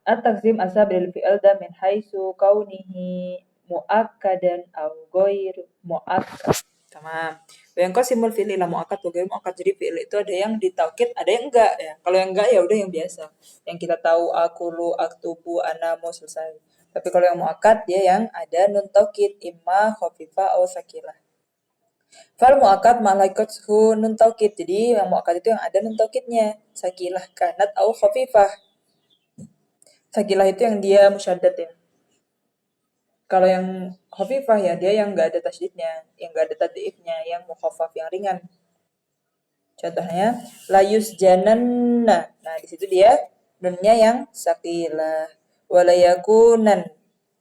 At-taqsim asab lil fi'il da min haitsu kaunihi muakkadan aw ghair muakkad. Tamam. Wa yanqasimul fi'il ila muakkad wa ghair muakkad. Jadi fi'il itu ada yang ditaukid, ada yang enggak ya. Kalau yang enggak ya udah yang biasa. Yang kita tahu akulu, aktubu, anamu selesai. Tapi kalau yang muakkad dia yang ada nun taukid imma khafifah atau sakilah. Fal muakkad malaikathu nun taukid. Jadi yang muakkad itu yang ada nun taukidnya. Sakilah kanat au khafifah. Sakilah itu yang dia musyaddad ya. Kalau yang khafifah ya dia yang nggak ada tasydidnya, yang nggak ada tad'ifnya, yang mukhaffaf yang ringan. Contohnya layus jananna. Nah, di situ dia nunnya yang sakilah. Walayakunan.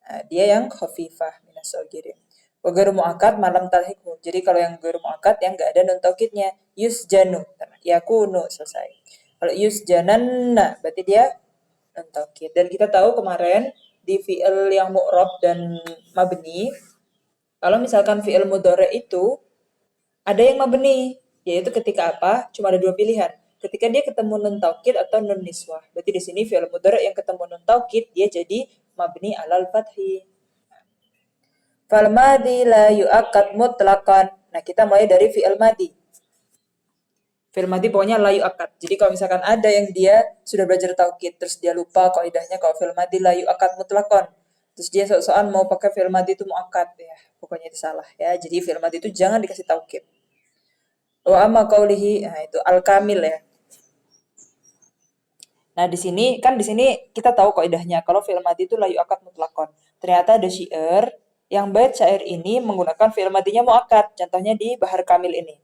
Nah, dia yang khafifah minas sagirin. Wa ghairu muakkad malam talhiqhu. Jadi kalau yang ghairu muakkad yang enggak ada nun taukidnya, yusjanu. Yakunu selesai. Kalau yusjananna berarti dia nun taukid. Dan kita tahu kemarin di fi'il yang mu'rab dan mabni, kalau misalkan fi'il mudhari itu ada yang mabni, yaitu ketika apa? Cuma ada dua pilihan. Ketika dia ketemu nun taukid atau nun niswah. Berarti di sini fi'il mudhari yang ketemu nun taukid dia jadi mabni alal fathi. Fal madhi la yu'akkad mutlaqan. Nah, kita mulai dari fi'il madhi. Fi'il madhi pokoknya la yu'akkad. Jadi kalau misalkan ada yang dia sudah belajar taukid terus dia lupa kaidahnya kalau fi'il madhi la yu'akkad mutlaqan. Terus dia sok-sokan mau pakai fi'il madhi itu muakkad ya. Pokoknya itu salah ya. Jadi fi'il madhi itu jangan dikasih taukid. Wa amma qaulihi, nah itu al-kamil ya. Nah, di sini kita tahu kaidahnya kalau fi'il madhi itu la yu'akkad mutlaqan. Ternyata ada syair yang bait syair ini menggunakan fi'il madhinya muakkad. Contohnya di Bahar Kamil ini.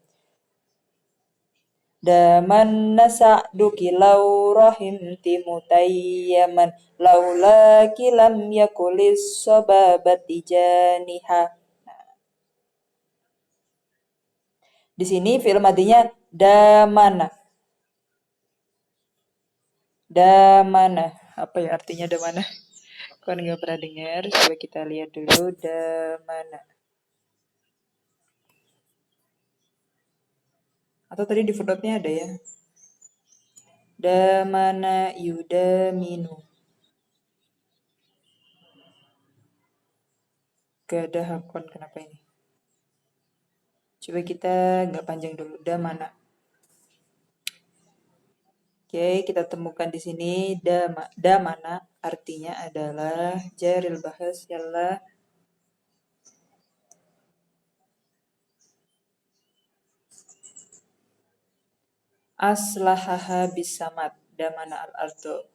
Daman nasa'duki law rahimti mutayyaman laulaki lam yakulis sababati janiha. Di sini fi'il madhinya damana. Damana. Apa ya artinya damana? Kan nggak pernah dengar. Coba kita lihat dulu damana. Atau tadi di footnote-nya ada ya. Damana yudaminu. Gak ada hakon, kenapa ini? Coba kita nggak panjang dulu. Damana. Oke, kita temukan di sini damana artinya adalah jaril bahas ialah aslahaha bisamat damana al-ardo.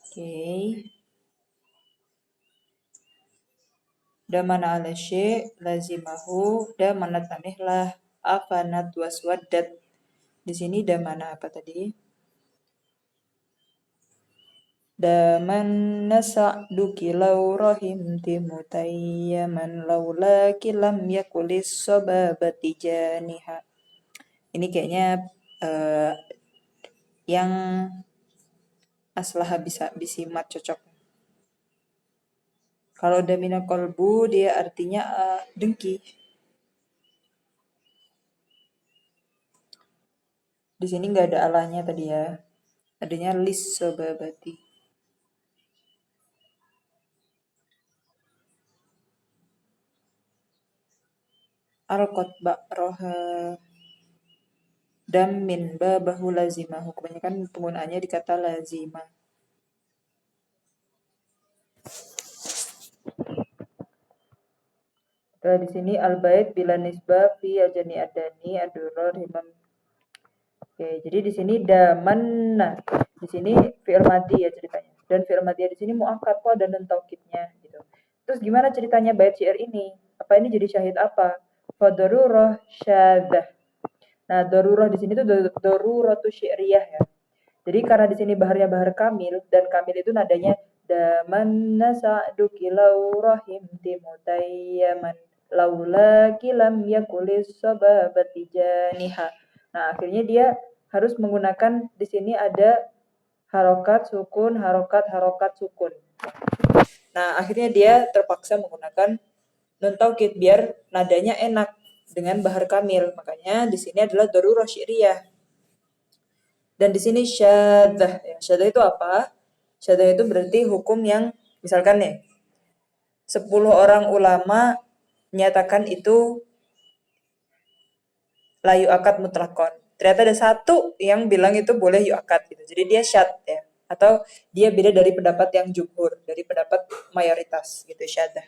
Oke. Damana ala syai' lazimahu damana tanihlah afanat waswaddat. Di sini damana apa tadi? Daman nasa'duki law rahimti mutayyaman laulaki lam yakulis sababati janiha. Ini kayaknya yang aslaha bisa bisimat cocok. Kalau damina kolbu dia artinya dengki. Di sini nggak ada alanya tadi ya. Adanya lis sababati. Al-qatba roha damin babahu lazimahu. Kebanyakan penggunaannya di kata lazimah. Di sini al-bait bila nisbah fi ajani adani adurur himam. Oke, jadi di sini damanna. Di sini fi'il madhi ya ceritanya. Dan fi'il madhi di sini muakkad kok dan taukidnya gitu. Terus gimana ceritanya bait syair ini? Apa ini jadi syahid apa? Fa darurah syadzah. Nah, darurah di sini tuh daruratu syi'riyah ya. Jadi karena di sini baharnya bahar kamil dan kamil itu nadanya daman nasa'duki law rahimti mutayyaman laulaki lam yakulis sababati janiha. Nah, akhirnya dia harus menggunakan di sini ada harokat sukun, harokat sukun. Nah, akhirnya dia terpaksa menggunakan nun taukid biar nadanya enak dengan bahar kamil. Makanya di sini adalah darurah syi'riyah. Dan di sini syadzah. Ya, syadzah itu apa? Syaddah itu berarti hukum yang misalkan nih 10 orang ulama menyatakan itu layu akad mutlakon. Ternyata ada satu yang bilang itu boleh yu'akad gitu. Jadi dia syad ya. Atau dia beda dari pendapat yang jumhur, dari pendapat mayoritas gitu syaddah.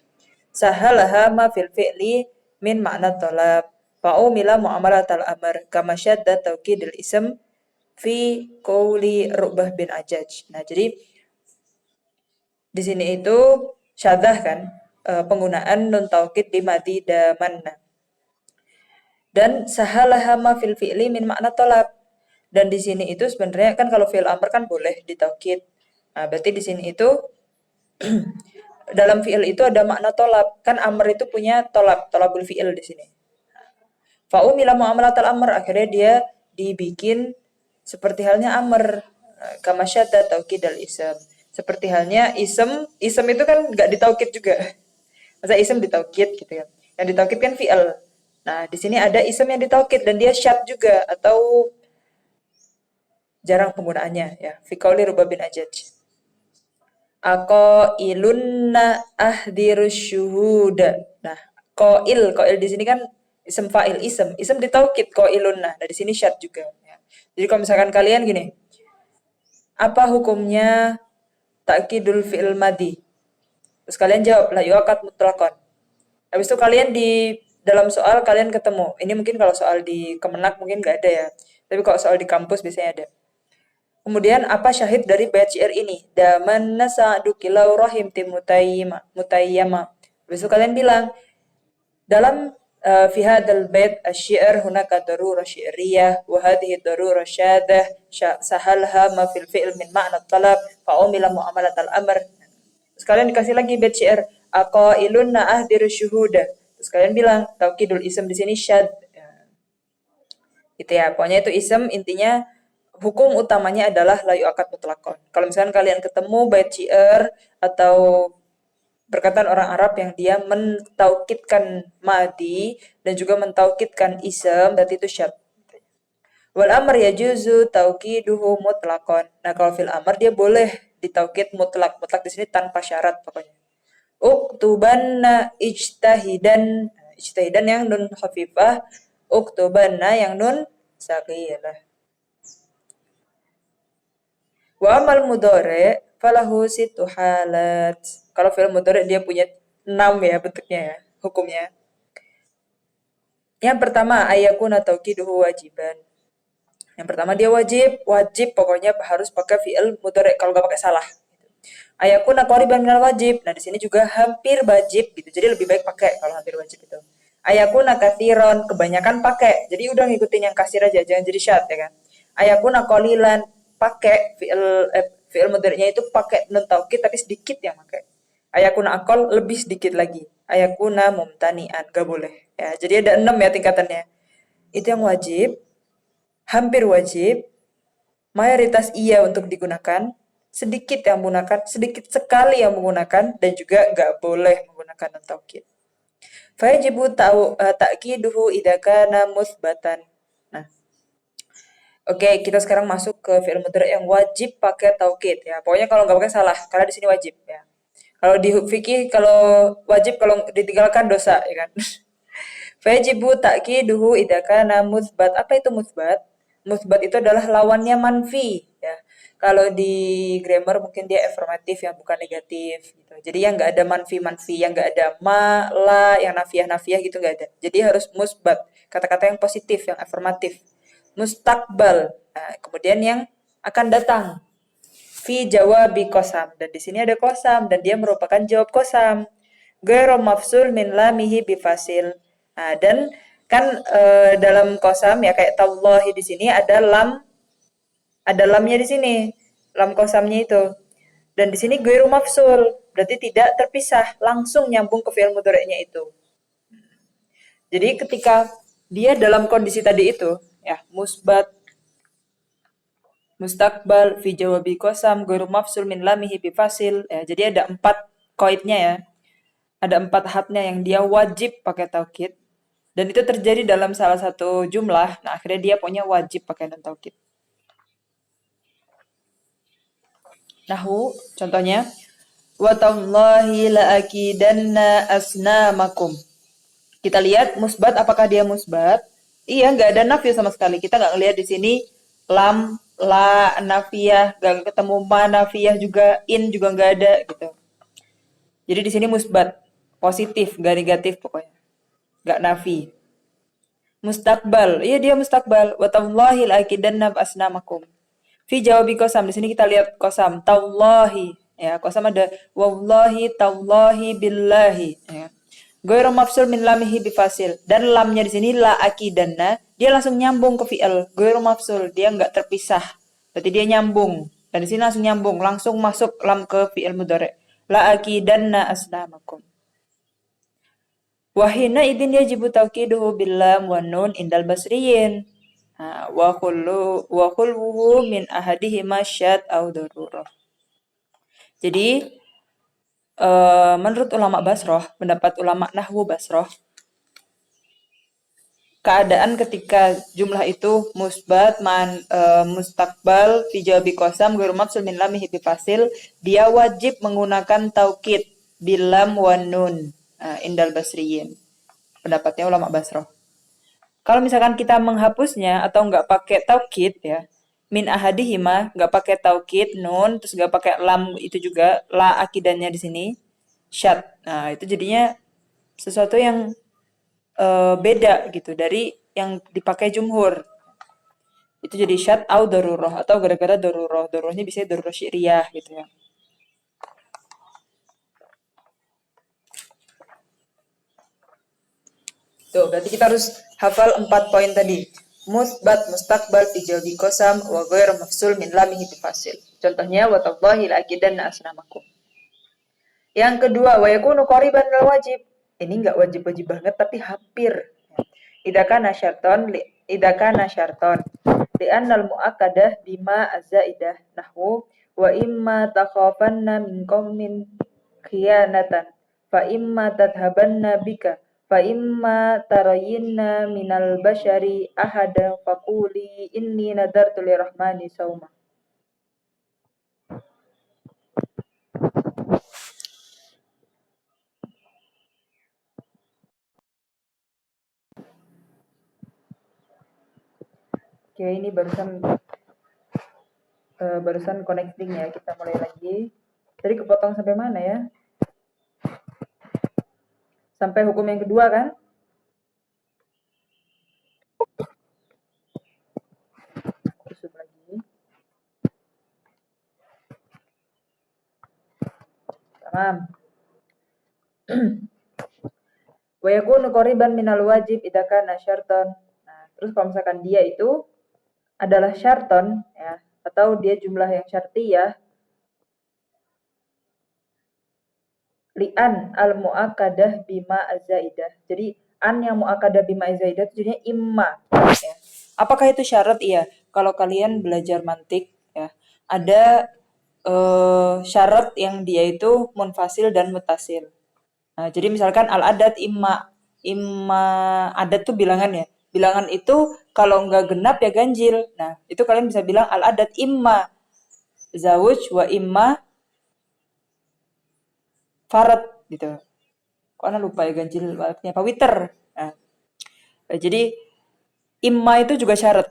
Sahalaha ma fil fi'li min makna tolab. Fa'umila mu'amalat al-amr kama syadda tawkidil ism fi qawli Ru'bah bin Ajaj. Nah, jadi di sini itu syaddah kan penggunaan nun taukid di madi damanna. Dan sahalaha ma fil fi'li min makna tolab. Dan di sini itu sebenarnya kan kalau fi'il amr kan boleh ditaukid. Nah, berarti di sini itu dalam fi'il itu ada makna tolab. Kan amr itu punya tolab, tolabul fi'il di sini. Fa'umila mu'amalatal amr, akhirnya dia dibikin seperti halnya amr. Kama syadda taukid al ism. Seperti halnya ism itu kan nggak ditaukid juga. Masa ism ditaukid gitu ya. Yang ditaukid kan fi'il. Nah, di sini ada ism yang ditaukid dan dia syad juga atau jarang penggunaannya ya. Fi qauli Ru'bah bin Ajaj. Aqailunna ahdirus syuhuda. Nah, qail di sini kan ism fa'il ism ditaukid qailunna. Nah, di sini syad juga ya. Jadi kalau misalkan kalian gini, apa hukumnya ta'kidul fi'il madi? Terus kalian jawab la yu'akad mutlaqan. Habis itu kalian di dalam soal kalian ketemu. Ini mungkin kalau soal di Kemenak mungkin nggak ada ya. Tapi kalau soal di kampus biasanya ada. Kemudian apa syahid dari bait syair ini? Daman nasa'du kilau rahim tim mutayyama. Habis itu kalian bilang dalam fi hadzal bait asy-syair hunaka darurah syi'riyah wa hadhihi darurah syadah sahalha ma fil fi'l min ma'na talab fa umila muamalat al-amr. Terus kalian dikasih lagi bait syair aqailun ahdir syuhuda. Terus kalian bilang taukidul ism di sini syad. Gitu ya. Pokoknya itu ism intinya hukum utamanya adalah layu akad mutlakon. Kalau misalkan kalian ketemu bait syair atau perkataan orang Arab yang dia mentaukidkan madi dan juga mentaukidkan ism, berarti itu syad. Wal amr yajuzu taukiduhu mutlakon. Nah, kalau fil amr dia boleh ditaukid mutlak. Mutlak di sini tanpa syarat pokoknya. Uktubanna ijtahidan. Ijtahidan yang nun khafifah, uktubanna yang nun saqilah. Wa amal mudhari falahu situ halat. Kalau fi'il mudhari dia punya 6 ya bentuknya ya, hukumnya. Yang pertama ayakuna taukiduhu wajiban. Yang pertama dia wajib pokoknya harus pakai fi'il mudhari kalau nggak pakai salah. Ayakuna qariban minal wajib. Nah, di sini juga hampir wajib gitu. Jadi lebih baik pakai kalau hampir wajib itu. Ayakuna kathiron, kebanyakan pakai. Jadi udah ngikutin yang kasir aja, jangan jadi syad ya kan. Ayakuna qalilan, pakai fi'il mudhari'nya itu pakai nun taukid tapi sedikit yang pakai. Ayakuna akol lebih sedikit lagi. Ayakuna mumtani'an, gak boleh. Ya, jadi ada 6 ya tingkatannya. Itu yang wajib, hampir wajib, mayoritas iya untuk digunakan, sedikit yang menggunakan, sedikit sekali yang menggunakan, dan juga gak boleh menggunakan nun taukid. Fayajibu ta'kiduhu idza kana mutsbatan. Nah, oke, kita sekarang masuk ke fi'il mudhari yang wajib pakai taukid ya. Pokoknya kalau nggak pakai salah, karena di sini wajib ya. Kalau di fikih kalau wajib kalau ditinggalkan dosa ya kan. Fajibu ta'kiduhu idza kana mutsbat. Apa itu mutsbat? Mutsbat itu adalah lawannya manfi ya. Kalau di grammar mungkin dia afirmatif yang bukan negatif gitu. Jadi yang nggak ada manfi-manfi, yang nggak ada ma, la, yang nafiah-nafiah gitu nggak ada. Jadi harus musbat, kata-kata yang positif, yang afirmatif. Mustakbal. Nah, kemudian yang akan datang. Fi jawabi kosam. Dan di sini ada kosam dan dia merupakan jawab kosam. Ghairu mafsul min lamihi bifasil. Nah, dan kan dalam kosam ya kayak tallahi di sini ada lamnya di sini. Lam kosamnya itu. Dan di sini ghairu mafsul, berarti tidak terpisah, langsung nyambung ke fi'il mudhari'nya itu. Jadi ketika dia dalam kondisi tadi itu, ya, musbat, mustakbal, fi jawabi kosam, ghairu mafsul min lamihi bifasil. Ya, jadi ada 4 koidnya ya. Ada 4 hatnya yang dia wajib pakai taukid. Dan itu terjadi dalam salah satu jumlah. Nah, akhirnya dia pokoknya wajib pakai nun taukid. Nahwu, contohnya, wa tallahi la'akidanna asnamakum. Kita lihat musbat, apakah dia musbat? Iya, nggak ada nafyu sama sekali. Kita nggak ngelihat di sini lam, la, nafiyah, nggak ketemu ma, nafiyah juga, in juga nggak ada gitu. Jadi di sini musbat, positif, nggak negatif pokoknya, nggak nafi. Mustakbal, iya dia mustakbal. Wa tallahi la'akidanna asnamakum. Fi jawabi kosam, di sini kita lihat kosam, tallahi. Ya, kosam ada wallahi, tallahi, billahi. Ya. Ghairu mafsul min lamihi bifasil. Dan lamnya di sini la akidanna, dia langsung nyambung ke fi'il. Ghairu mafsul, dia nggak terpisah. Berarti dia nyambung. Dan di sini langsung nyambung, langsung masuk lam ke fi'il mudhari'. La akidanna asnamakum. Wahina idin yajibu tauqiduhu billam wa nun indal basriyin. Wa khulwuhu min ahadihima syad au darurah. Jadi menurut ulama Basroh, pendapat ulama Nahwu Basroh, keadaan ketika jumlah itu musbat, mustakbal, fi jawabi qasam, ghairu mafsul min lamihi bi fasil, dia wajib menggunakan taukid bilam wa nun indal basriyin. Pendapatnya ulama Basroh. Kalau misalkan kita menghapusnya atau nggak pakai taukid ya, min ahadihima nggak pakai taukid nun, terus nggak pakai lam itu juga la akidannya di sini syad. Nah itu jadinya sesuatu yang beda gitu dari yang dipakai jumhur. Itu jadi syad au daruroh atau gara-gara daruroh. Darurohnya bisa daruroh syiriah gitu ya. Tuh, berarti kita harus hafal 4 poin tadi. Musbat, mustakbal, fi jawabi qasam, wa ghairu mafsul min lamihi bifasil. Contohnya, wa tallahi la'akidanna asnamakum. Yang kedua, wa yakunu qariban lil wajib. Ini enggak wajib-wajib banget, tapi hampir. Idakana syarton, idakana syarton. Li'annal mu'akkadah bima azzaidah nahwu wa imma takhafanna min qaumin khiyanatan fa imma tadhabanna bika fa imma tarayinna minal bashari ahada faquli inni nadartu lirahmani sauma. Oke, ini barusan connecting ya, kita mulai lagi. Tadi kepotong sampai mana ya? Sampai hukum yang kedua kan? Kusut lagi. Tamam. Wa yakunu qariban minal wajib idza kana syarton. Nah, terus kalau misalkan dia itu adalah syarton ya, atau dia jumlah yang syartiyah, li'an al muakkadah bima azaidah. Jadi an yang muakkadah bima azaidah itu jadinya imma ya. Apakah itu syarat? Iya. Kalau kalian belajar mantik ya, ada syarat yang dia itu munfasil dan mutasil. Nah, jadi misalkan al-adat imma adat tuh bilangan ya. Bilangan itu kalau nggak genap ya ganjil. Nah, itu kalian bisa bilang al-adat imma zawuj wa imma farad gitu. Kok ana lupa ya ganjil artinya apa? Witer. Nah, jadi imma itu juga syarat.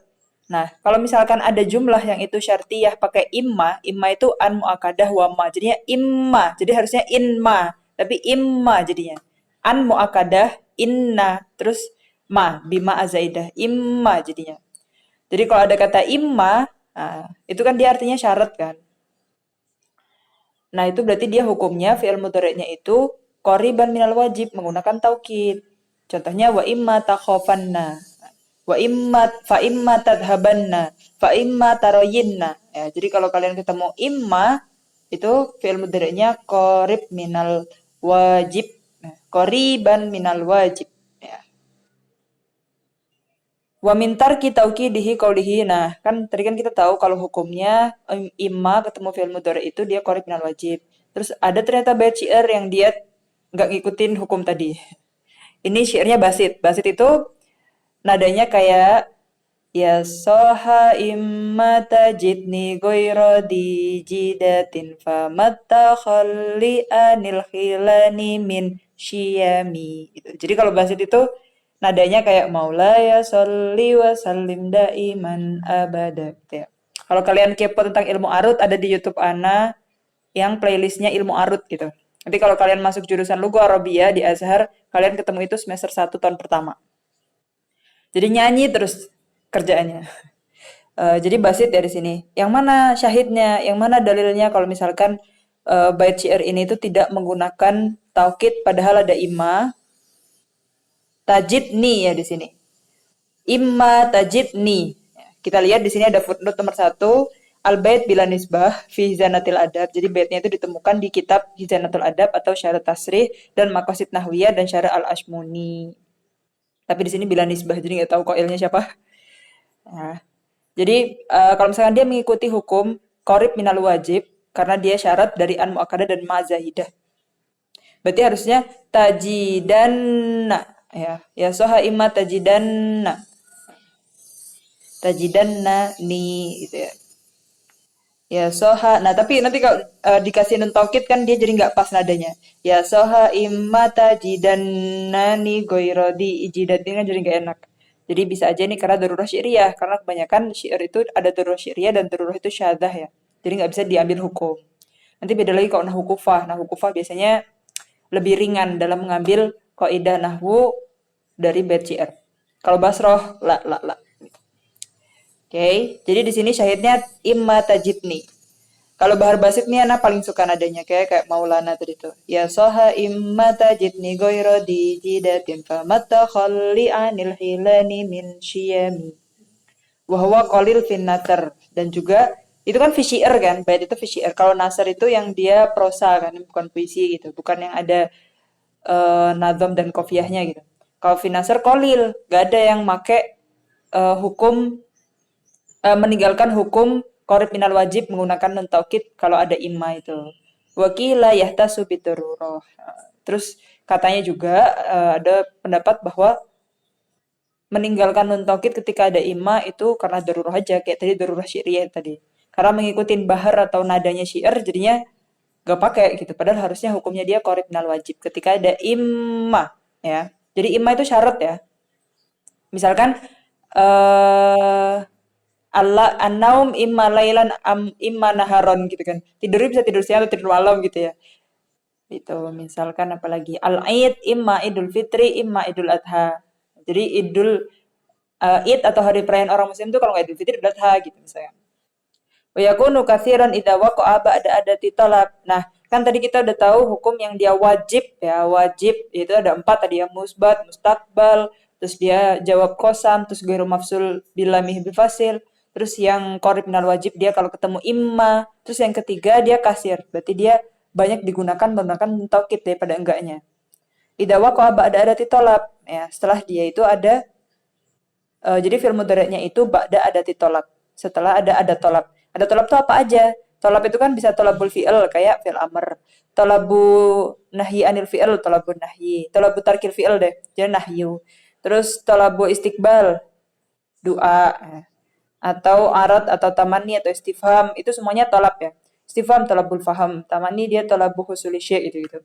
Nah, kalau misalkan ada jumlah yang itu syartiyah pakai imma itu an muakadah wa ma. Jadinya imma. Jadi harusnya inma, tapi imma jadinya. An muakadah inna terus ma bima azaidah imma jadinya. Jadi kalau ada kata imma, nah, itu kan dia artinya syarat kan. Nah, itu berarti dia hukumnya fi'il mudhari'nya itu qariban minal wajib menggunakan taukid. Contohnya wa imma takhafanna. Wa imma fa imma tadhabanna. Fa imma tarayinna. Ya, jadi kalau kalian ketemu imma itu fi'il mudhari'nya qarib minal wajib. Nah, qariban minal wajib. Ya. Wa min tarki tauqidihi qaulihi. Nah, kan tadi kan kita tahu kalau hukumnya imma ketemu fi'il mudhari itu dia qarib minal wajib. Terus ada ternyata bait syair yang dia nggak ngikutin hukum tadi. Ini syairnya basit. Basit itu nadanya kayak Ya soha imma tajidni goyro di jidatin famatta khalli anil khilani min syiyami. Gitu. Jadi kalau basit itu nadanya kayak maulaya sholli wa sallim daiman abada. Gitu ya. Kalau kalian kepo tentang ilmu arut ada di YouTube Ana yang playlistnya ilmu arut gitu. Nanti kalau kalian masuk jurusan Lugu Arabia di Azhar, kalian ketemu itu semester 1 tahun pertama. Jadi nyanyi terus kerjaannya. Jadi basit ya di sini. Yang mana syahidnya, yang mana dalilnya kalau misalkan bait syair ini itu tidak menggunakan taukid padahal ada imma, tajidni ya di sini. Imma tajidni. Kita lihat di sini ada footnote nomor 1, al-bait bila nisbah fi Hizanatil Adab. Jadi baitnya itu ditemukan di kitab Hizanatul Adab atau Syarah Tasrih dan Maqasid Nahwiyah dan Syarah Al-Ashmuni. Tapi di sini bila nisbah jadi nggak tahu qailnya siapa. Nah, jadi kalau misalkan dia mengikuti hukum qorib minal wajib karena dia syarat dari an muakkadah dan ma zahidah. Berarti harusnya tajidanna ya. Ya soha imma tajidanna. Tajidanna ni gitu ya. Ya soha. Nah tapi nanti kalau dikasih nun taukid kan dia jadi nggak pas nadanya. Ya soha imma tajidanna ni goirodi ijidat ini kan jadi nggak enak. Jadi bisa aja nih karena darurah syi'riyah. Karena kebanyakan syair itu ada darurah syi'riyah dan darurah itu syadah ya. Jadi nggak bisa diambil hukum. Nanti beda lagi kalau nahwu kufah. Nahwu kufah biasanya lebih ringan dalam mengambil kaidah nahwu dari bait syair. Kalau basroh, la. Oke, jadi di sini syahidnya imma tajidni. Kalau bahar basit nih anak paling suka nadanya kayak Maulana tadi tuh. Ya soha imma tajidni goiro di jidatin famatta khalli anil hilani min syiyami. Wahwa qalil fin nasr dan juga itu kan fi syair kan, bait itu fi syair. Kalau nasr itu yang dia prosa kan, bukan puisi gitu, bukan yang ada nazam dan kofiahnya gitu. Kalau fi nasr qalil, gak ada yang make hukum meninggalkan hukum qorib minal wajib menggunakan nun taukid kalau ada imma itu. Wakila yahtasu bidarurah. Terus katanya juga ada pendapat bahwa meninggalkan nun taukid ketika ada imma itu karena darurah aja kayak tadi darurah syi'riyah tadi. Karena mengikuti bahar atau nadanya syair jadinya gak pakai gitu. Padahal harusnya hukumnya dia qorib minal wajib ketika ada imma ya. Jadi imma itu syarat ya. Misalkan Allah an-naum imma lailan imma naharon gitu kan. Tidurnya bisa tidur siang atau tidur malam gitu ya. Itu misalkan apalagi al-Aid imma Idul Fitri imma Idul Adha. Jadi Id atau hari perayaan orang muslim itu kalau nggak Idul Fitri Idul Adha gitu misalnya. Wa yakunu katsiran idza waqa'a ba'da adati talab. Nah, kan tadi kita udah tahu hukum yang dia wajib ya, wajib itu ada 4 tadi ya, musbat, mustakbal, terus dia jawab kosam, terus ghairu mafsul bila mihbi fasil, terus yang qorib minal wajib dia kalau ketemu imma, terus yang ketiga dia kasir. Berarti dia banyak digunakan menggunakan taukid daripada enggaknya. Idza waqa'a ba'da adati talab ya, setelah dia itu ada jadi fi'il mudhari'nya itu ba'da adati talab. Setelah ada talab. Ada talab itu apa aja? Talab itu kan bisa talabul fi'il kayak fi'il amr. Talabu nahyi anil fi'il, talabun nahyi. Talabu tarkil fi'il deh, jadi nahyu. Terus talabu istiqbal, doa. Atau arat atau tamanni atau istifham, itu semuanya talab ya. Istifham talabul faham, tamanni dia talabu husuli syai' gitu.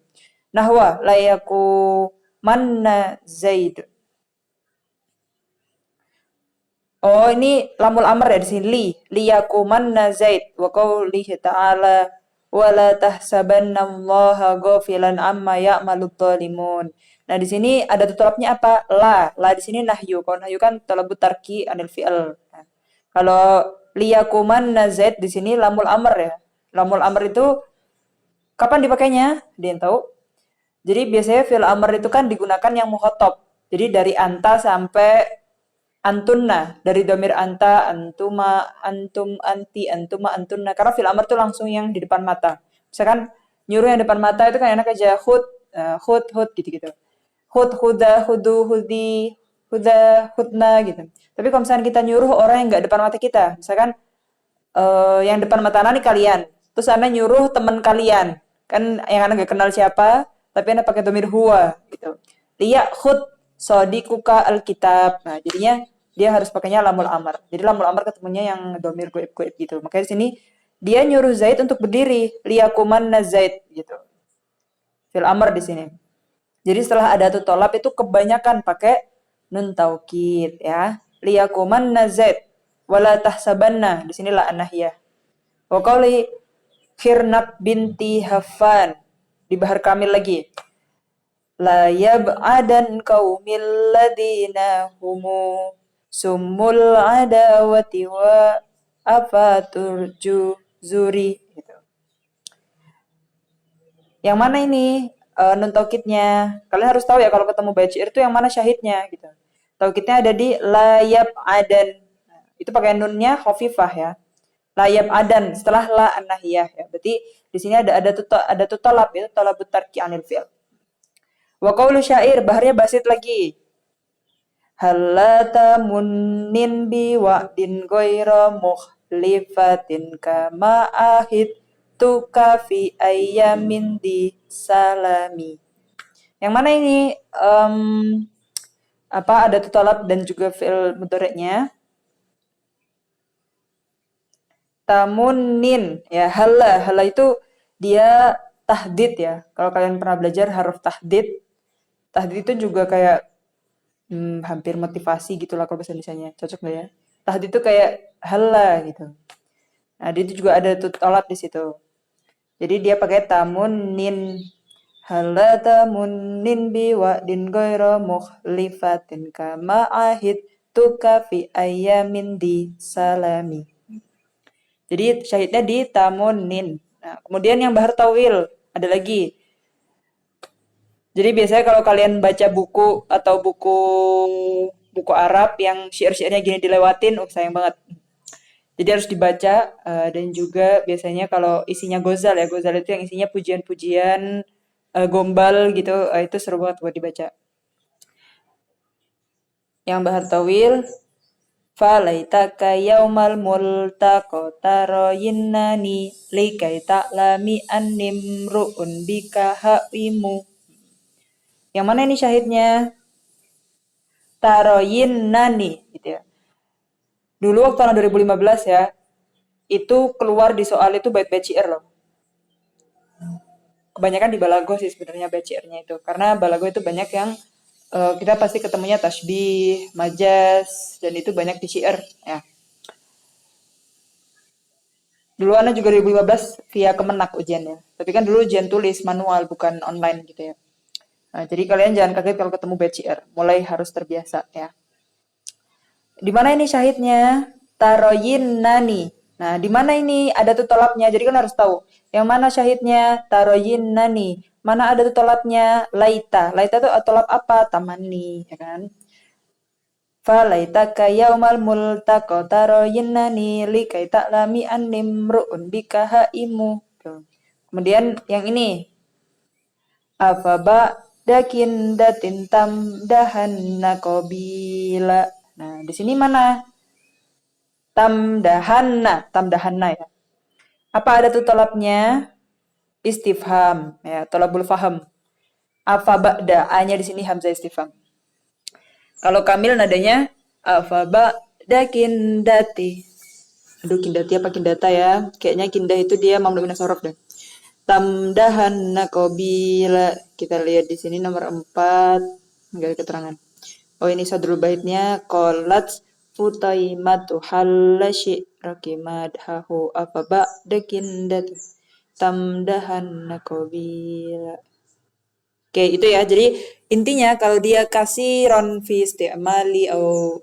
Nahwa layaku manna zaid. Oh, ini lamul amr ya di sini li yakumanna zaid wa qaulihi ta'ala wa la tahsabannallaha ghafilan amma ya'maludz zalimun. Nah, di sini ada tutulapnya apa? La. La di sini nahyu. Kalau nahyu kan talabut tarki anil fi'il. Nah, kalau liyakumanna zaid di sini lamul amr ya. Lamul amr itu kapan dipakainya? Dia yang tahu. Jadi biasanya fi'il amr itu kan digunakan yang mukhatab. Jadi dari anta sampai antunna dari domir anta, antuma, antum, anti, antuma, antunna. Karena fil amr tuh langsung yang di depan mata. Misalkan nyuruh yang depan mata itu kan enak aja hud gitu-gitu. Hud, huda, hudu, hudi, huda, hudna gitu. Tapi kalau misalkan kita nyuruh orang yang nggak depan mata kita, misalkan yang depan mata anak nih kalian, terus anda nyuruh teman kalian, kan yang anak nggak kenal siapa, tapi anda pakai domir huwa gitu. Liya hud sodikuka alkitab. Nah jadinya dia harus pakainya lamul amar. Jadi lamul amar ketemunya yang domir goib-goib gitu. Makanya di sini dia nyuruh Zaid untuk berdiri, liyakumanna Zaid gitu. Fil amr di sini. Jadi setelah ada tuh tolap itu kebanyakan pakai nun taukid ya. Liyakumanna Zaid wala tahsabanna. Di sinilah anahiyah. Wa qauli Khirnab binti Hafan di Bahar Kamil lagi. La yab'adan qaumil ladina humu sumul adawati wa afaturju zuri gitu. Yang mana ini nun taukidnya? Kalian harus tahu ya kalau ketemu bait syair itu yang mana syahidnya gitu. Taukidnya ada di layab adan. Nah, itu pakai nunnya khafifah ya. Layab adan setelah la an-nahiyah ya. Berarti di sini ada tuh talab itu talabut tarki anil fi'l. Wa qaulu syair baharnya basit lagi. Halata munnin bi wa'din ghaira mukhlifatin kama ahid tuka fi ayyamin di salami. Yang mana ini ada tuh talab dan juga fi'il mudhari'nya. Tamunnin ya hala itu dia tahdid ya. Kalau kalian pernah belajar huruf tahdid itu juga kayak hampir motivasi gitulah kalau bahasa Indonesianya. Cocok nggak ya? Tahdid itu kayak hala gitu. Nah, dia itu juga ada tuh talab di situ. Jadi dia pakai tamunnin. Hala tamunnin bi wa'din ghaira mukhlifatin kama ahid tuka fi ayyamin di salami. Jadi syahidnya di tamunnin. Nah, kemudian yang bahar tawil ada lagi. Jadi biasanya kalau kalian baca buku atau buku Arab yang syair-syairnya gini dilewatin, sayang banget. Jadi harus dibaca dan juga biasanya kalau isinya gozal ya, gozal itu yang isinya pujian-pujian gombal gitu, itu seru banget buat dibaca. Yang bahar tawil falaitaka yaumal multaqa taroyinnani likai ta'lami annimru'un bika ha'imu. Yang mana ini syahidnya? Taroyinnani gitu ya. Dulu waktu tahun 2015 ya, itu keluar di soal itu bait-bait syair loh. Kebanyakan di Balago sih sebenarnya bait syairnya itu. Karena Balago itu banyak yang kita pasti ketemunya tasbih, majas, dan itu banyak di syair ya. Dulu Ana juga 2015 via Kemenak ujiannya. Tapi kan dulu ujian tulis manual bukan online gitu ya. Nah, jadi kalian jangan kaget kalau ketemu bait syair. Mulai harus terbiasa ya. Di mana ini syahidnya? Taroyin nani. Nah, di mana ini ada tuh tolapnya? Jadi kan harus tahu. Yang mana syahidnya? Taroyin nani. Mana ada tuh tolapnya? Laita. Laita tuh tolap apa? Tamani, ya kan? Falaitaka yaumal multaqa taroyinnani likai ta'lami annimru'un bika haimu. Kemudian yang ini. Afaba dakin datin tamdahanna qabila. Nah, di sini mana? Tamdahanna ya. Apa ada tuh tolapnya? Istifham ya, tolabul faham. Afa ba'da, A-nya di sini hamzah istifham. Kalau kamil nadanya afa ba'da kindati. Aduh, kindati apa kindata ya? Kayaknya kindah itu dia mamnu min sorof deh. Tamdahanna qabila. Kita lihat di sini nomor 4. Enggak ada keterangan. Oh, ini sadrul baitnya qalat Futaimatu halla syi'raki madhahu apa ba'da kindatu tamdahan qabila. Oke, itu ya. Jadi intinya kalau dia kasih ron fi isti'mali atau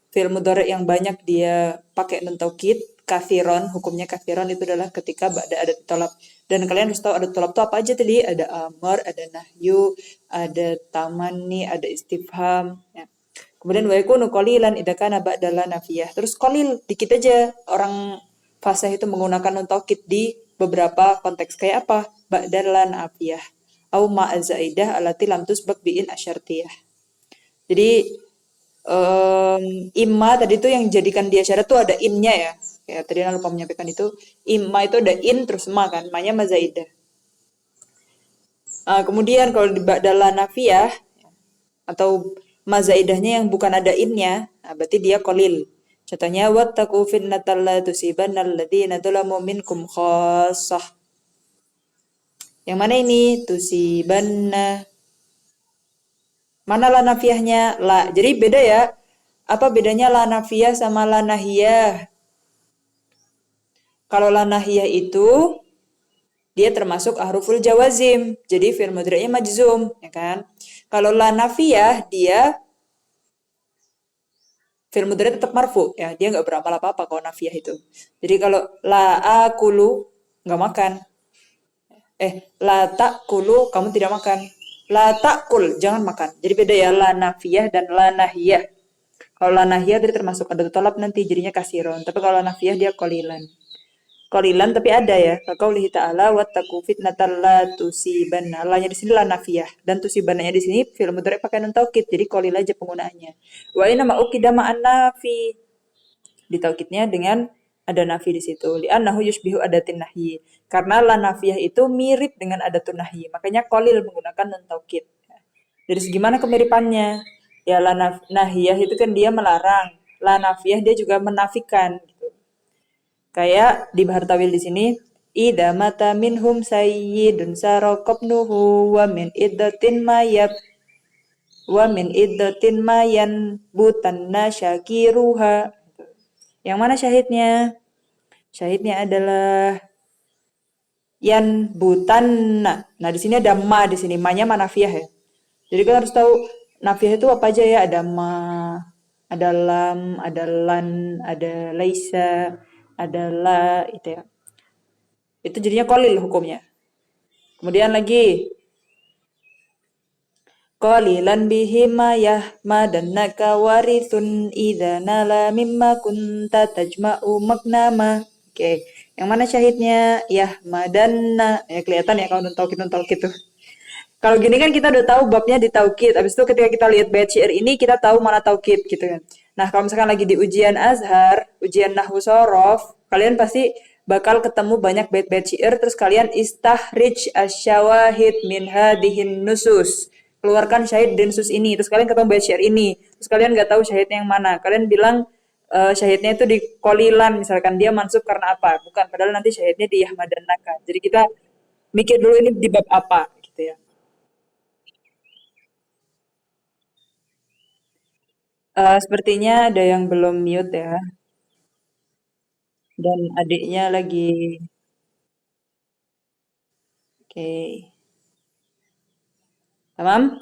fi'il mudhari yang banyak dia pakai nun taukid, kafiron, hukumnya kafiron itu adalah ketika ada tolab. Dan kalian harus tahu ada tolab itu apa aja tadi? Ada amar, ada nahyu, ada tamanni, ada istifham, ya. Kemudian wa yakunu qalilan idza kana ba'dal nafiyah. Terus qalil dikit aja orang fasih itu menggunakan nun taukid di beberapa konteks kayak apa? Ba'dal nafiyah au ma'a zaidah allati lam tusbaq bi'in asyartiyah. Jadi imma tadi itu yang jadikan dia syarat tuh ada innya ya. Kayak tadi Ana lupa menyampaikan itu. Imma itu ada in terus ma kan, ma-nya ma zaidah. Kemudian kalau di ba'dal nafiyah atau mazaidahnya yang bukan ada innya, Nah, berarti dia kolil. Contohnya wattaqu fitnatal la tusibannal ladzina dzalamu minkum khassah. Yang mana ini? Tusibanna. Mana la nafiyahnya? La. Jadi beda ya. Apa bedanya la nafiyah sama la nahiyah? Kalau la nahiyah itu dia termasuk ahruful jawazim. Jadi fi'il mudhari'nya majzum, ya kan? Kalau la nafiyah dia fi'il mudhari' tetap marfu, ya. Dia nggak beramal apa-apa kalau nafiyah itu. Jadi kalau la akulu nggak makan. La takulu kamu tidak makan. La takul jangan makan. Jadi beda ya la nafiyah dan la nahiyah. Kalau la nahiyah tadi termasuk ada tolap nanti jadinya kasiron. Tapi kalau la nafiyah dia kolilan. Kolilan tapi ada ya. Qaulihi ta'ala wattaqu fitnatal la tusibanna. La-nya di sini la nafiyah dan tusibanna-nya di sini fi'il mudhari pakai nun taukid. Jadi kolil aja penggunaannya. Wa inna ma ukida ma'an nafi. Ditaukidnya dengan ada nafi di situ. Li'annahu yushbihu adatin nahyi. Karena la nafiyah itu mirip dengan adatun nahyi. Makanya kolil menggunakan nun taukid. Dari segi mana kemiripannya? Ya la nahiyah itu kan dia melarang. La nafiyah dia juga menafikan gitu. Kayak di Bahar Tawil di sini, idza mata minhum sayyidun saraqabnuhu wa min iddatin mayab wa min iddatin mayan butanna syakiruha. Yang mana syahidnya? Syahidnya adalah yan butanna. Nah, di sini ada ma di sini. Ma-nya ma nafiyah ya. Jadi kita harus tahu nafiyah itu apa aja ya. Ada ma, ada lam, ada lan, ada laisa, ada la, itu ya. Itu jadinya kolil hukumnya. Kemudian lagi qalilan bihima yahmadannaka warithun idza nala mimma kunta tajma'u magnama. Oke, yang mana syahidnya? Yahmadanna. Ya kelihatan ya kalau nun taukid tuh. Kalau gini kan kita udah tahu babnya di taukid. Habis itu ketika kita lihat bait syair ini kita tahu mana taukid gitu kan. Nah, kalau misalkan lagi di ujian Azhar, ujian nahwu sorof, kalian pasti bakal ketemu banyak bait-bait syair terus kalian istahrij asyawahid min hadihin nusus. Keluarkan syahid dan nusus ini. Terus kalian ketemu bait syair ini. Terus kalian nggak tahu syahidnya yang mana. Kalian bilang syahidnya itu di kolilan misalkan dia mansub karena apa? Bukan, padahal nanti syahidnya di Yahmadan Naka. Jadi kita mikir dulu ini di bab apa gitu ya. Sepertinya ada yang belum mute ya, dan adiknya lagi. Oke, tamam.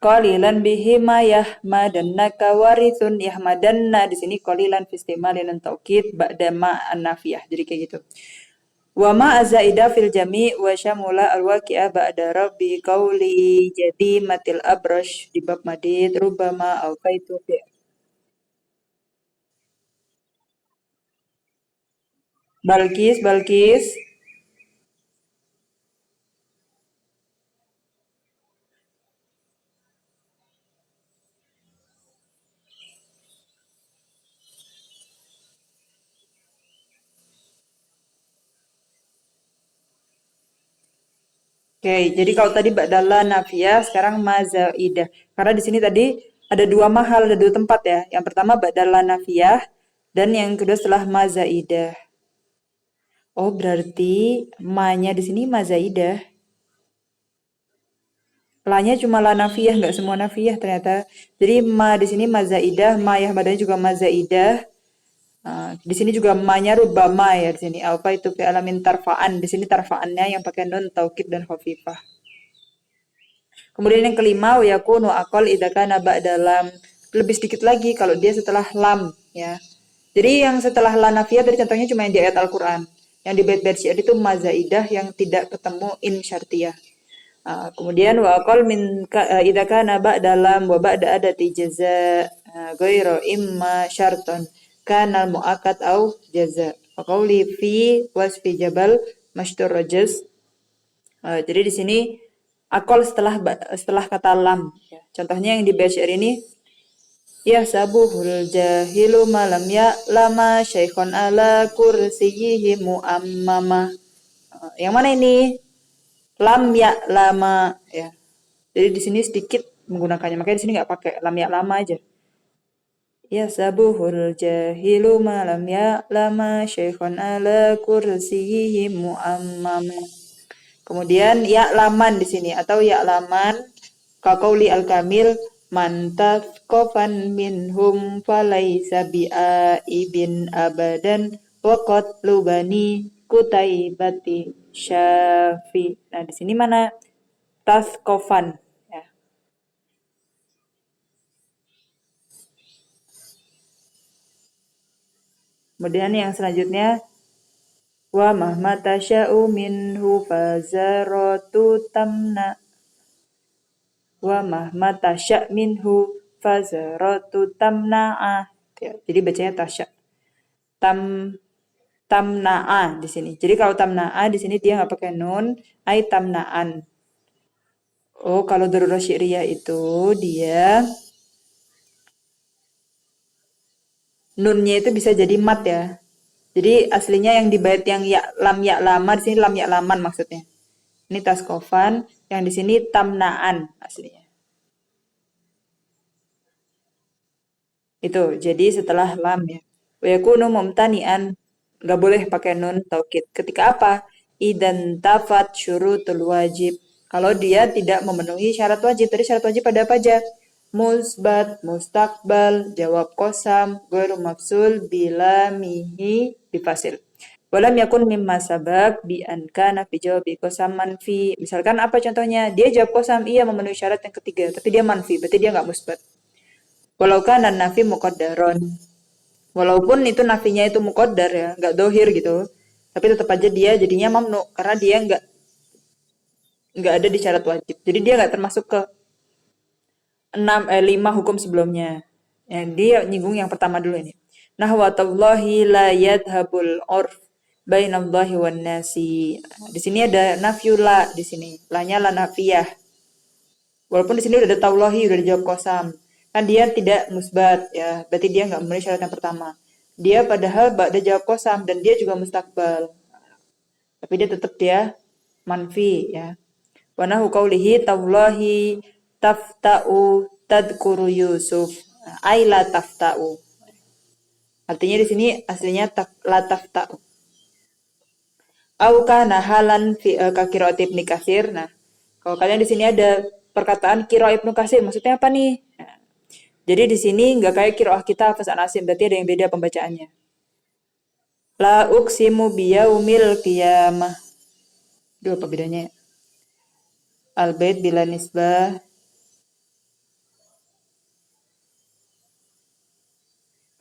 Qalilan bihi ma yahmadannaka warithun yahmadanna di sini qalilan fi istimalin taukid ba'da ma an-nafiyah. Jadi kayak gitu. Wa ma azaida fil jami' wa syamula al-waqi'a ba'da rabbi qauli jadi matil abrash di bab madid rubama au kaitu fi. Balkis, Balkis. Oke, jadi kalau tadi Ba'dallah Nafiyah, sekarang Mazaidah. Karena di sini tadi ada dua mahal, ada dua tempat ya. Yang pertama Ba'dallah Nafiyah, dan yang kedua setelah Mazaidah. Oh, berarti ma-nya di sini Mazaidah. La-nya cuma la nafiyah, nggak semua nafiyah ternyata. Jadi ma di sini Mazaidah, ma ya badannya juga Mazaidah. Di sini juga ma-nya rubama ya di sini. Apa itu fi alamin tarfa'an. Di sini tarfa'annya yang pakai nun taukid dan khafifah. Kemudian yang kelima yakunu aqal idza kana ba'da lam. Lebih sedikit lagi kalau dia setelah lam ya. Jadi yang setelah la nafiyah tadi contohnya cuma yang di ayat Al-Qur'an. Yang di bait-bait syair itu mazaidah yang tidak ketemu in syartiyah. Kemudian wa aqal min idza kana ba'da lam wa ba'da adati jaza ghairu imma syarton kana muakkad au jaza. Wa qawli fi wasfi jabal masytur rajas. Jadi di sini akol setelah kata lam. Ya. Contohnya yang di bait syair ini ya sabuhul jahilu malam ya lama syekhon ala kursiyihi muammama. Yang mana ini? Lam ya lama ya. Jadi di sini sedikit menggunakannya. Makanya di sini nggak pakai lam ya lama aja. Yasabuhul jahilu malam ya'lama syekhun ala kursiyihi mu'ammam. Kemudian ya laman di sini atau ya laman kaqauli al-kamil man kofan minhum falaisa bi'aibin abadan waqat lubani kutaibati syafi. Nah, di sini mana taskofan ya. Kemudian yang selanjutnya wa mahma tasya'u minhu fazaratu tamna wa mahma tasya' minhu fazaratu tamna'ah. Ya, jadi bacanya tasya. Tam tamna'a di sini. Jadi kalau tamna'a di sini dia nggak pakai nun, ai tamna'an. Oh, kalau darurat syi'riyah itu dia nunnya itu bisa jadi mat ya. Jadi aslinya yang di bait yang ya lama di sini lam ya laman maksudnya. Ini taskofan, yang di sini tamnaan aslinya. Itu. Jadi setelah lam ya. Wa yakunu mumtani'an. Nggak boleh pakai nun taukid. Ketika apa? Idan tafat syurutul wajib. Kalau dia tidak memenuhi syarat wajib. Tadi syarat wajib ada apa aja? Musbat, mustakbal, jawab kosam, guru mafsul, bila, mihi, bifasil. Walam yakun mimma sabak bi an kana fi jawabi kosam manfi. Misalkan apa contohnya? Dia jawab kosam, iya memenuhi syarat yang ketiga, tapi dia manfi, berarti dia nggak musbat. Walau kana nafi muqaddaron. Walaupun itu nafinya itu muqaddar ya, nggak dohir gitu. Tapi tetap aja dia jadinya mamnu karena dia nggak ada di syarat wajib. Jadi dia nggak termasuk ke 5 hukum sebelumnya. Ya, dia nyinggung yang pertama dulu ini. Nahwatallahi la yadhabul urf bainallahi wan nasi. Di sini ada nafyula di sini. Lanya la nafiyah. Walaupun di sini udah ada taulahi, udah dijawab kosam. Kan dia tidak musbat ya, berarti dia nggak memenuhi syarat yang pertama. Dia padahal ba'da jawab kosam dan dia juga mustakbal. Tapi dia tetap dia manfi ya. Wa nahu qaulihi taulahi tafta'u tadkuru Yusuf. Aila tafta'u. Artinya di sini aslinya la tafta'u. Au kana halan fi ka qiraat Ibnu Katsir. Nah, kalau kalian di sini ada perkataan qiraat Ibnu Katsir, maksudnya apa nih? Nah, jadi di sini nggak kayak qiraat kita hafaz Asim, berarti ada yang beda pembacaannya. La uqsimu biyaumil qiyamah. Dua apa bedanya? Al-bait bila nisbah.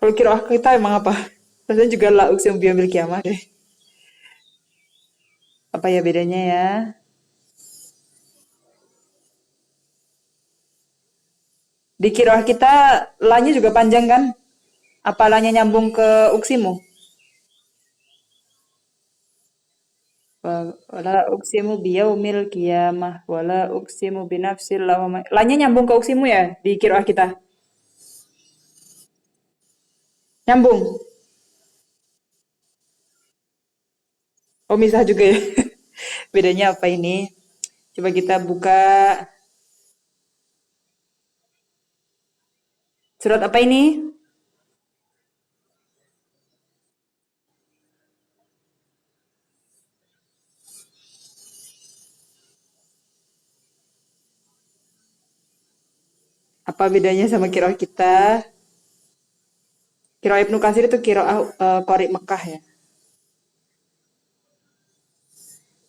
Kalau qiraat kita emang apa? Rasanya juga la uqsimu biyaumil qiyamah deh. Apa ya bedanya ya? Di qiraat kita lanya juga panjang kan? Apa lanya nyambung ke uksimu? Wala uksimu biyaumil qiyamah wala uksimu binafsil lawamah. Lanya nyambung ke uksimu ya di qiraah kita. Nyambung. Oh, misah juga ya. Bedanya apa ini? Coba kita buka surat apa ini? Apa bedanya sama qiraah kita? Qiraah Ibnu Katsir itu qiraah Qari Mekah ya.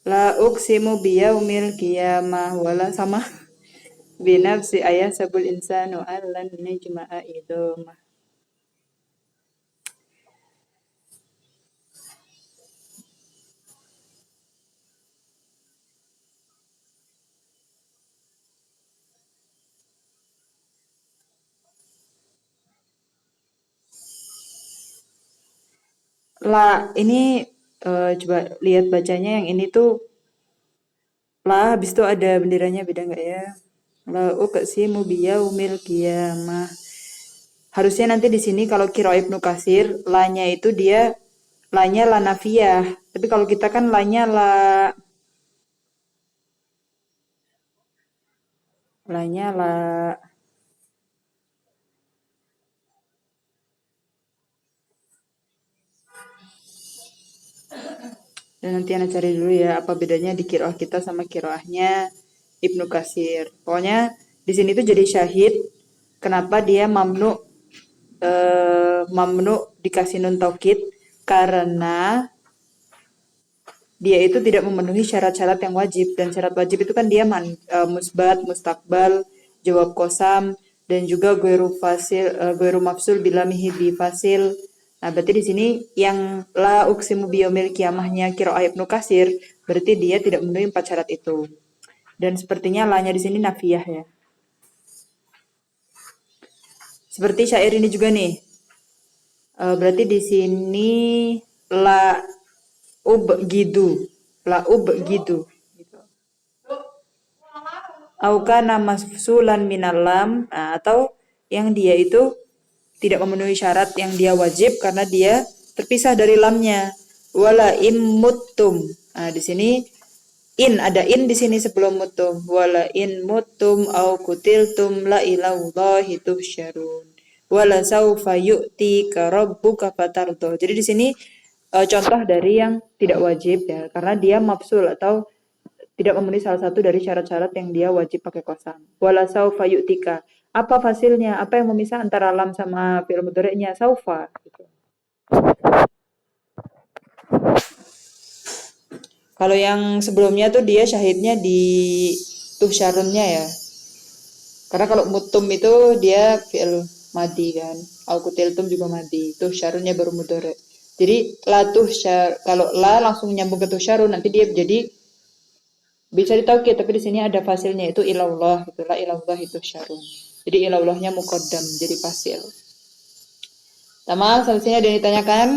La uksimu biyaumil qiyamah wala sama binafsi ayah sabul insanu allan najma'a idhamah. La ini coba lihat bacanya yang ini tuh lah habis itu ada benderanya beda nggak ya? La uqsimu biyaumil qiyamah. Harusnya nanti di sini kalau kiro Ibnu Katsir lanya itu dia lanya la nafiyah. Tapi kalau kita kan lanya la Dan nanti Ana cari dulu ya apa bedanya di kiroah kita sama kiroahnya Ibnu Katsir. Pokoknya di sini tuh jadi syahid. Kenapa dia mamnu dikasih nun taukid? Karena dia itu tidak memenuhi syarat-syarat yang wajib, dan syarat wajib itu kan dia musbat, mustakbal, jawab kosam, dan juga gueru mafsul bila mihidi fasil. Nah, berarti di sini yang la uksimu biyomil kiamahnya Qiraah Ibnu Katsir, berarti dia tidak memenuhi 4 syarat itu. Dan sepertinya la-nya di sini nafiyah ya. Seperti syair ini juga nih. Berarti di sini la gitu. La gitu. Aukana mafsulan minalam, nah, atau yang dia itu tidak memenuhi syarat yang dia wajib karena dia terpisah dari lamnya. Wala immuttum. Nah, di sini ada in di sini sebelum mutum. Wala in mutum au kutiltum la ilallahi tuhsyarun. Wala saufa yu'tika rabbuka fatardo. Jadi di sini contoh dari yang tidak wajib ya, karena dia mafsul atau tidak memenuhi salah satu dari syarat-syarat yang dia wajib pakai kosam. Wala saufa yu'tika. Apa fasilnya? Apa yang memisah antara lam sama fi'il mudhari'nya? Saufa. Gitu. Kalau yang sebelumnya tuh dia syahidnya di tuhsyarunnya ya. Karena kalau mutum itu dia fi'il madi kan. Al-kutiltum juga madi. Tuhsyarunnya baru mudhari'. Jadi la tuhsyar, kalau la langsung nyambung ke tuhsyarun nanti dia jadi bisa ditaukid, tapi di sini ada fasilnya itu ilallah, itulah ilallah itu syarun. Jadi ilallahnya muqaddam jadi fasil. Tamam, selanjutnya ada yang ditanyakan.